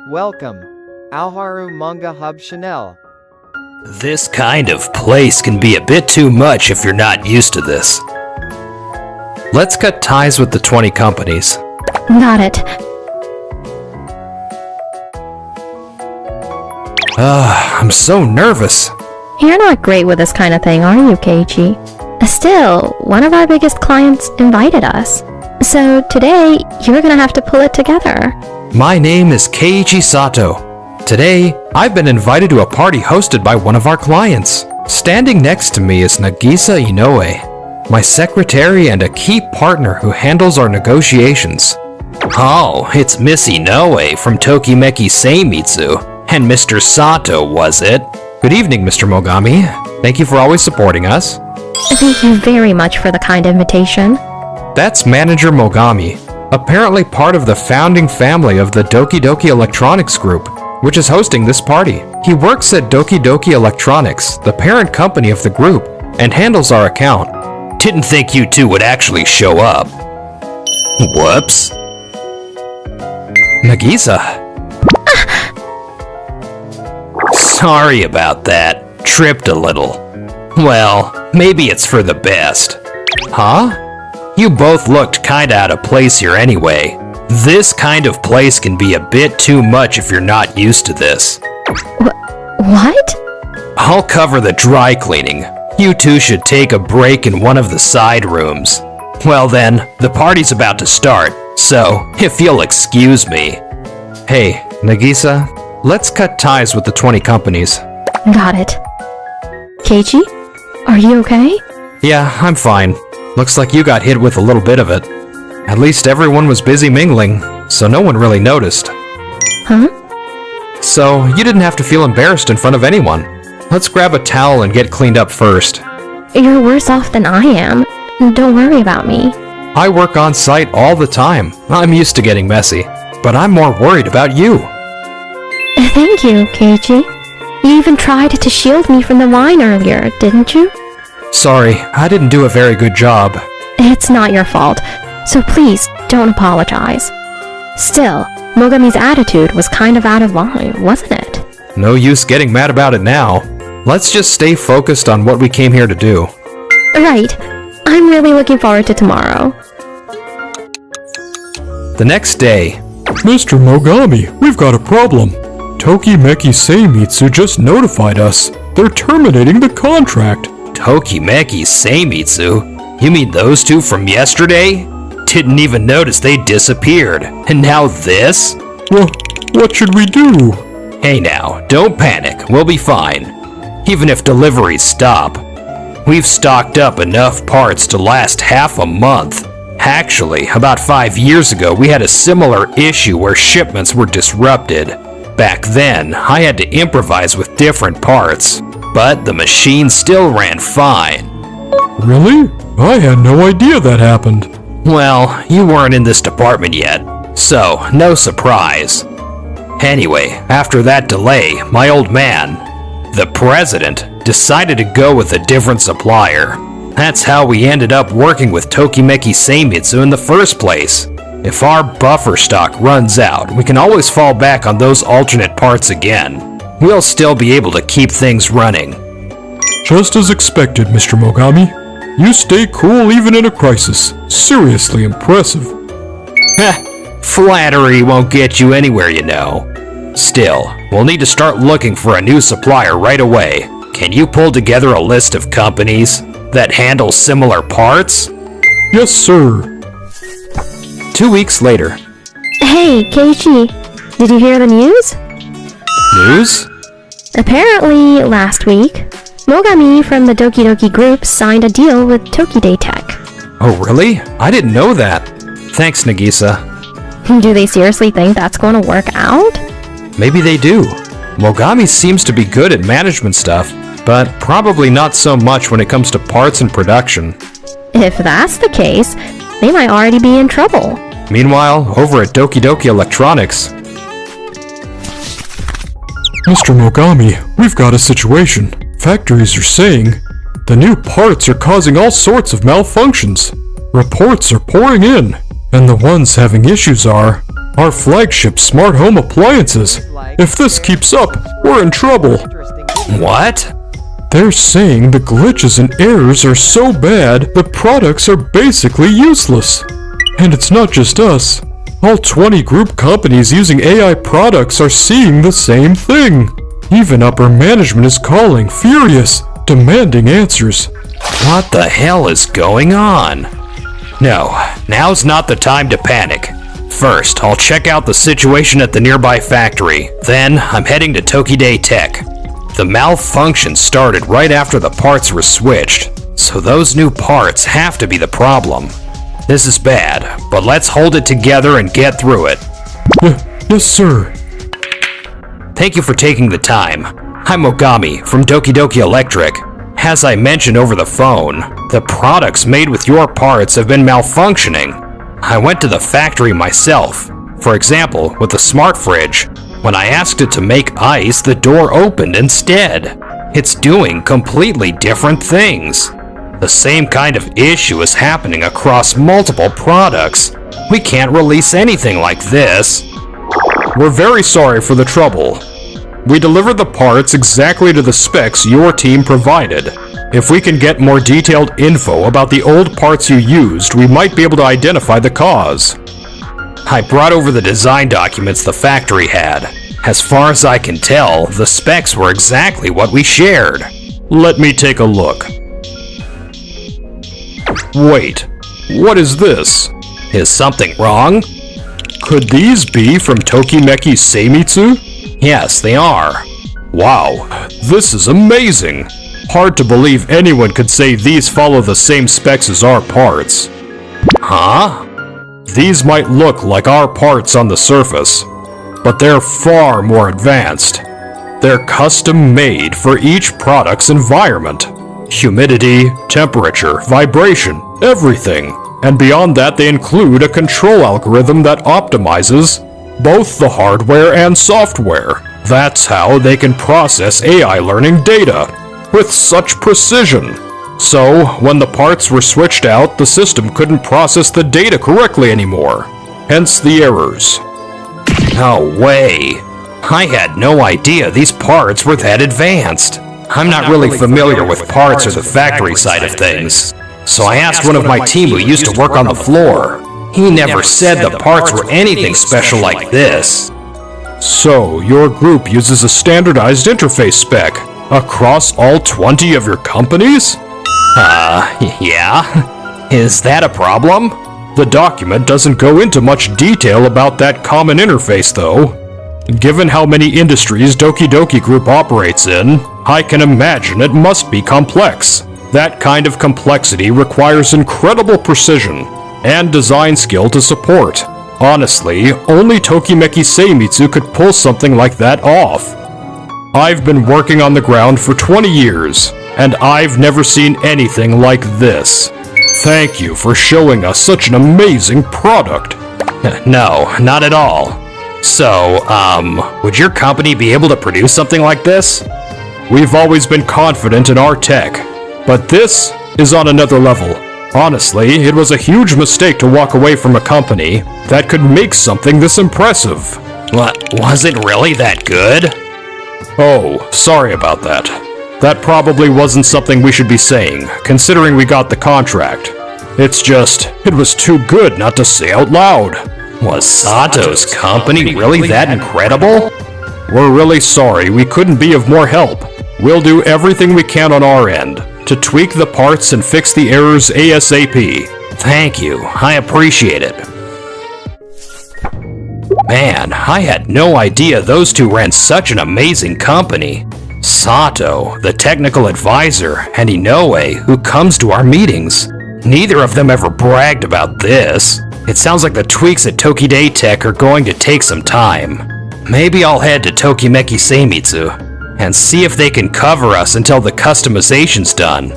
Welcome, Alharu Manga Hub Chanel. This kind of place can be a bit too much if you're not used to this. Let's cut ties with the 20 companies. Got it. I'm so nervous. You're not great with this kind of thing, are you, Keiichi? Still, one of our biggest clients invited us. So today, you're gonna have to pull it together. My name is Keiichi Sato. Today, I've been invited to a party hosted by one of our clients. Standing next to me is Nagisa Inoue, my secretary and a key partner who handles our negotiations. Oh, it's Miss Inoue from Tokimeki Seimitsu. And Mr. Sato, was it? Good evening, Mr. Mogami. Thank you for always supporting us. Thank you very much for the kind invitation. That's Manager Mogami, apparently part of the founding family of the Doki Doki Electronics Group, which is hosting this party. He works at Doki Doki Electronics, the parent company of the group, and handles our account. Didn't think you two would actually show up. Whoops. Nagisa. Sorry about that. Tripped a little. Well, maybe it's for the best. Huh? You both looked kinda out of place here anyway. This kind of place can be a bit too much if you're not used to this. What? I'll cover the dry cleaning. You two should take a break in one of the side rooms. Well then, the party's about to start, so if you'll excuse me. Hey, Nagisa, let's cut ties with the 20 companies. Got it. Keiichi? Are you okay? Yeah, I'm fine. Looks like you got hit with a little bit of it. At least everyone was busy mingling, so no one really noticed. Huh? So, you didn't have to feel embarrassed in front of anyone. Let's grab a towel and get cleaned up first. You're worse off than I am. Don't worry about me. I work on site all the time. I'm used to getting messy, but I'm more worried about you. Thank you, Keiichi. You even tried to shield me from the wine earlier, didn't you? Sorry, I didn't do a very good job. It's not your fault, so please don't apologize. Still, Mogami's attitude was kind of out of line, wasn't it? No use getting mad about it now. Let's just stay focused on what we came here to do. Right. I'm really looking forward to tomorrow. The next day. Mr. Mogami, we've got a problem. Tokimeki Seimitsu just notified us. They're terminating the contract. Tokimeki Seimitsu? You mean those two from yesterday? Didn't even notice they disappeared. And now this? Well, what should we do? Hey now, don't panic. We'll be fine. Even if deliveries stop. We've stocked up enough parts to last half a month. Actually, about 5 years ago, we had a similar issue where shipments were disrupted. Back then, I had to improvise with different parts, but the machine still ran fine. Really? I had no idea that happened. Well, you weren't in this department yet, so no surprise. Anyway, after that delay, my old man, the president, decided to go with a different supplier. That's how we ended up working with Tokimeki Seimitsu in the first place. If our buffer stock runs out, we can always fall back on those alternate parts again. We'll still be able to keep things running. Just as expected, Mr. Mogami. You stay cool even in a crisis. Seriously impressive. Heh, flattery won't get you anywhere, you know. Still, we'll need to start looking for a new supplier right away. Can you pull together a list of companies that handle similar parts? Yes, sir. 2 weeks later. Hey, Keiichi, did you hear the news? News? Apparently, last week, Mogami from the Doki Doki Group signed a deal with Tokiday Tech. Oh really? I didn't know that. Thanks, Nagisa. Do they seriously think that's going to work out? Maybe they do. Mogami seems to be good at management stuff, but probably not so much when it comes to parts and production. If that's the case, they might already be in trouble. Meanwhile, over at Doki Doki Electronics... Mr. Mogami, we've got a situation. Factories are saying the new parts are causing all sorts of malfunctions. Reports are pouring in, and the ones having issues are Our flagship smart home appliances. If this keeps up, we're in trouble. What? They're saying the glitches and errors are so bad, the products are basically useless. And it's not just us. All 20 group companies using AI products are seeing the same thing. Even upper management is calling, furious, demanding answers. What the hell is going on? No, now's not the time to panic. First, I'll check out the situation at the nearby factory. Then, I'm heading to Tokide Tech. The malfunction started right after the parts were switched, so those new parts have to be the problem. This is bad, but let's hold it together and get through it. Yes, sir. Thank you for taking the time. I'm Mogami from Doki Doki Electric. As I mentioned over the phone, the products made with your parts have been malfunctioning. I went to the factory myself. For example, with the smart fridge, when I asked it to make ice, the door opened instead. It's doing completely different things. The same kind of issue is happening across multiple products. We can't release anything like this. We're very sorry for the trouble. We delivered the parts exactly to the specs your team provided. If we can get more detailed info about the old parts you used, we might be able to identify the cause. I brought over the design documents the factory had. As far as I can tell, the specs were exactly what we shared. Let me take a look. Wait, what is this? Is something wrong? Could these be from Tokimeki Seimitsu? Yes, they are. Wow, this is amazing! Hard to believe anyone could say these follow the same specs as our parts. Huh? These might look like our parts on the surface, but they're far more advanced. They're custom made for each product's environment. Humidity, temperature, vibration, everything. And beyond that, they include a control algorithm that optimizes both the hardware and software. That's how they can process AI learning data with such precision. So, when the parts were switched out, the system couldn't process the data correctly anymore. Hence the errors. No way. I had no idea these parts were that advanced. I'm not really familiar with parts or the factory side of things. So I asked one of my team who used to work on the floor. He never said the parts were anything special like this. So, your group uses a standardized interface spec across all 20 of your companies? Yeah? Is that a problem? The document doesn't go into much detail about that common interface, though. Given how many industries Doki Doki Group operates in, I can imagine it must be complex. That kind of complexity requires incredible precision and design skill to support. Honestly, only Tokimeki Seimitsu could pull something like that off. I've been working on the ground for 20 years, and I've never seen anything like this. Thank you for showing us such an amazing product. No, not at all. So, would your company be able to produce something like this? We've always been confident in our tech, but this is on another level. Honestly, it was a huge mistake to walk away from a company that could make something this impressive. What, was it really that good? Oh, sorry about that. That probably wasn't something we should be saying, considering we got the contract. It's just, it was too good not to say out loud. Was Sato's company really that incredible? We're really sorry we couldn't be of more help. We'll do everything we can on our end to tweak the parts and fix the errors ASAP. Thank you, I appreciate it. Man, I had no idea those two ran such an amazing company. Sato, the technical advisor, and Inoue, who comes to our meetings. Neither of them ever bragged about this. It sounds like the tweaks at Tokide Tech are going to take some time. Maybe I'll head to Tokimeki Seimitsu and see if they can cover us until the customization's done.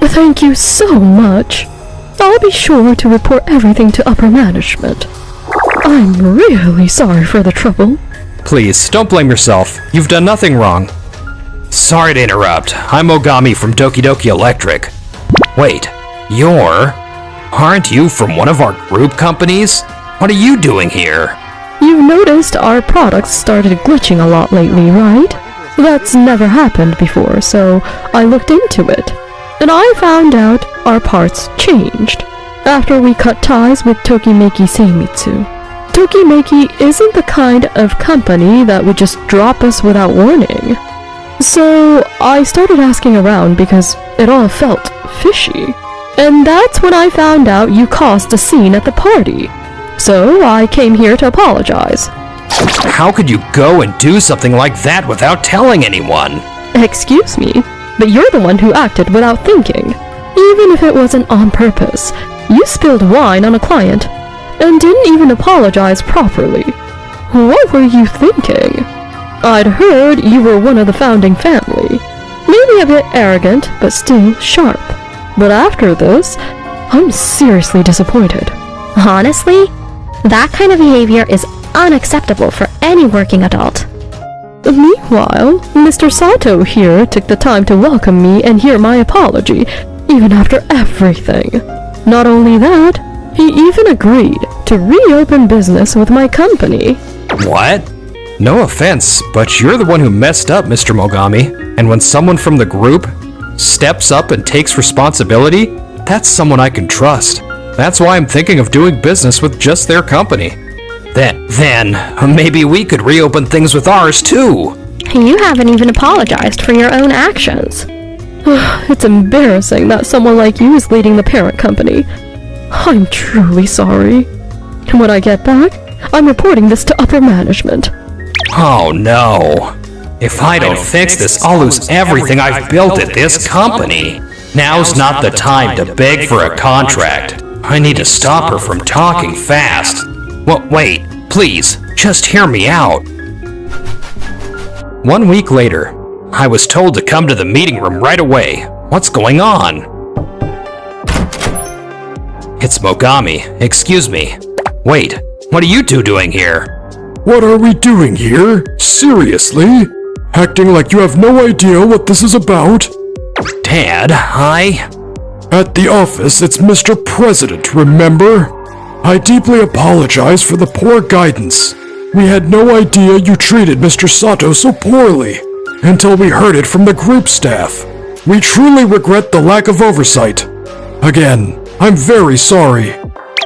Thank you so much. I'll be sure to report everything to upper management. I'm really sorry for the trouble. Please, don't blame yourself. You've done nothing wrong. Sorry to interrupt. I'm Mogami from Doki Doki Electric. Wait, aren't you from one of our group companies? What are you doing here? You've noticed our products started glitching a lot lately, right? That's never happened before, so I looked into it. And I found out our parts changed after we cut ties with Tokimeki Seimitsu. Tokimeki isn't the kind of company that would just drop us without warning. So I started asking around because it all felt fishy. And that's when I found out you caused a scene at the party. So I came here to apologize. How could you go and do something like that without telling anyone? Excuse me, but you're the one who acted without thinking. Even if it wasn't on purpose, you spilled wine on a client and didn't even apologize properly. What were you thinking? I'd heard you were one of the founding family. Maybe a bit arrogant, but still sharp. But after this, I'm seriously disappointed. Honestly, that kind of behavior is unacceptable for any working adult. Meanwhile, Mr. Sato here took the time to welcome me and hear my apology, even after everything. Not only that, he even agreed to reopen business with my company. What? No offense, but you're the one who messed up, Mr. Mogami. And when someone from the group steps up and takes responsibility, that's someone I can trust. That's why I'm thinking of doing business with just their company. Then, maybe we could reopen things with ours too. You haven't even apologized for your own actions. It's embarrassing that someone like you is leading the parent company. I'm truly sorry. And when I get back, I'm reporting this to upper management. Oh no. If I don't fix this, I'll lose everything I've built at this company. Now's not the time to beg for a contract. I need to stop her from talking fast. Well, wait, please, just hear me out. 1 week later, I was told to come to the meeting room right away. What's going on? It's Mogami, excuse me. Wait, what are you two doing here? What are we doing here? Seriously? Acting like you have no idea what this is about? Dad, At the office, it's Mr. President, remember? I deeply apologize for the poor guidance. We had no idea you treated Mr. Sato so poorly, until we heard it from the group staff. We truly regret the lack of oversight. Again, I'm very sorry.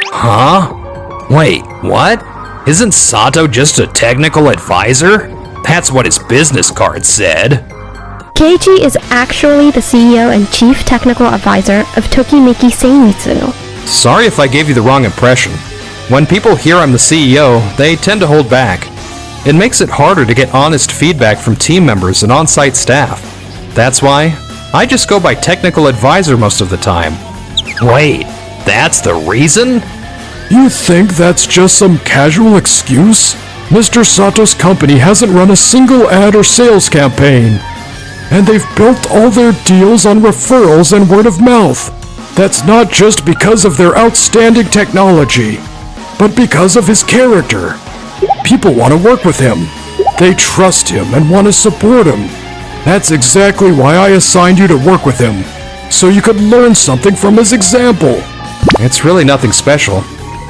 Huh? Wait, what? Isn't Sato just a technical advisor? That's what his business card said. Keiichi is actually the CEO and Chief Technical Advisor of Tokimeki Seimitsu. Sorry if I gave you the wrong impression. When people hear I'm the CEO, they tend to hold back. It makes it harder to get honest feedback from team members and on-site staff. That's why I just go by technical advisor most of the time. Wait, that's the reason? You think that's just some casual excuse? Mr. Sato's company hasn't run a single ad or sales campaign. And they've built all their deals on referrals and word of mouth. That's not just because of their outstanding technology, but because of his character. People want to work with him. They trust him and want to support him. That's exactly why I assigned you to work with him, so you could learn something from his example. It's really nothing special.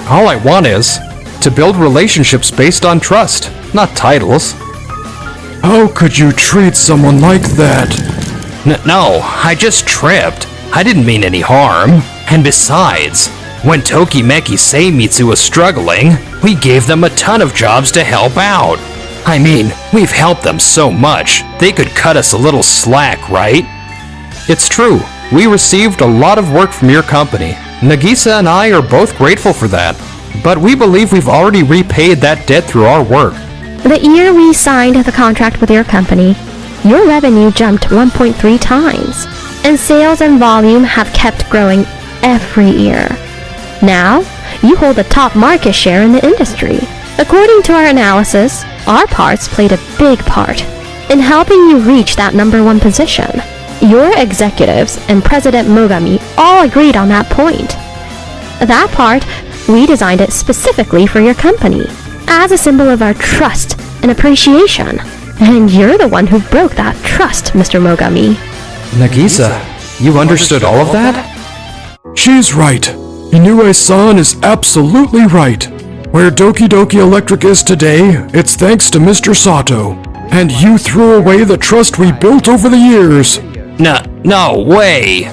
All I want is to build relationships based on trust, not titles. How could you treat someone like that? No, I just tripped. I didn't mean any harm. And besides, when Tokimeki Seimitsu was struggling, we gave them a ton of jobs to help out. I mean, we've helped them so much, they could cut us a little slack, right? It's true. We received a lot of work from your company. Nagisa and I are both grateful for that. But we believe we've already repaid that debt through our work. The year we signed the contract with your company, your revenue jumped 1.3 times, and sales and volume have kept growing every year. Now, you hold the top market share in the industry. According to our analysis, our parts played a big part in helping you reach that #1 position. Your executives and President Mogami all agreed on that point. That part, we designed it specifically for your company, as a symbol of our trust and appreciation. And you're the one who broke that trust, Mr. Mogami. Nagisa, you understood all of that? She's right. Inoue-san is absolutely right. Where Doki Doki Electric is today, it's thanks to Mr. Sato. And you threw away the trust we built over the years. No way.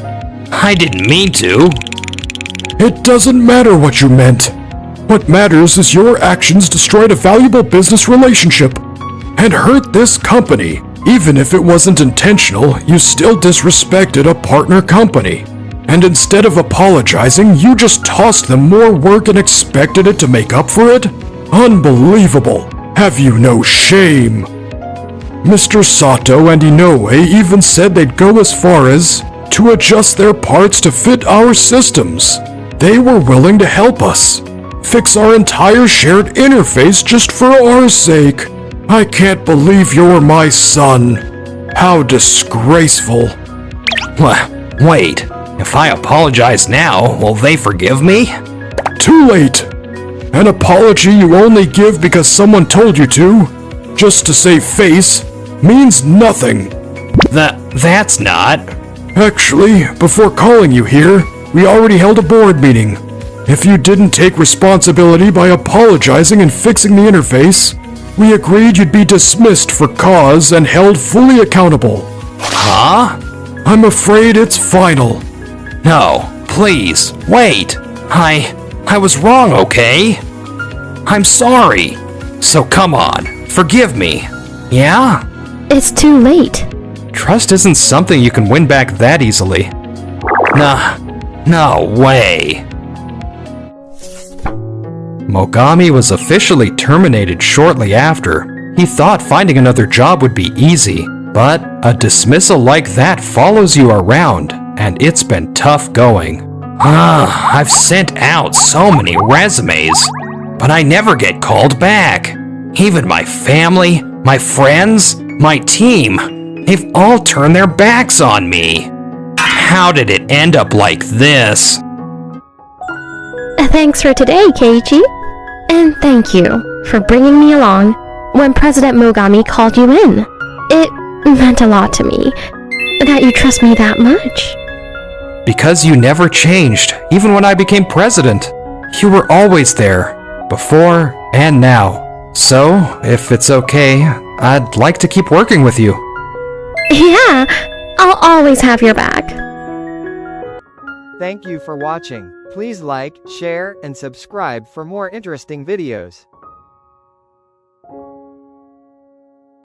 I didn't mean to. It doesn't matter what you meant. What matters is your actions destroyed a valuable business relationship and hurt this company. Even if it wasn't intentional, you still disrespected a partner company. And instead of apologizing, you just tossed them more work and expected it to make up for it? Unbelievable. Have you no shame? Mr. Sato and Inoue even said they'd go as far as to adjust their parts to fit our systems. They were willing to help us fix our entire shared interface just for our sake. I can't believe you're my son. How disgraceful. Wait, if I apologize now, will they forgive me? Too late. An apology you only give because someone told you to, just to save face, means nothing. That's not. Actually, before calling you here, we already held a board meeting. If you didn't take responsibility by apologizing and fixing the interface, we agreed you'd be dismissed for cause and held fully accountable. Huh? I'm afraid it's final. No, please, wait. I was wrong, okay? I'm sorry. So come on, forgive me. Yeah? It's too late. Trust isn't something you can win back that easily. No way. Mogami was officially terminated shortly after. He thought finding another job would be easy, but a dismissal like that follows you around, and it's been tough going. I've sent out so many resumes, but I never get called back. Even my family, my friends, my team, they've all turned their backs on me. How did it end up like this? Thanks for today, Keiichi. And thank you for bringing me along when President Mogami called you in. It meant a lot to me that you trust me that much. Because you never changed, even when I became president. You were always there, before and now. So, if it's okay, I'd like to keep working with you. Yeah, I'll always have your back. Thank you for watching. Please like, share, and subscribe for more interesting videos.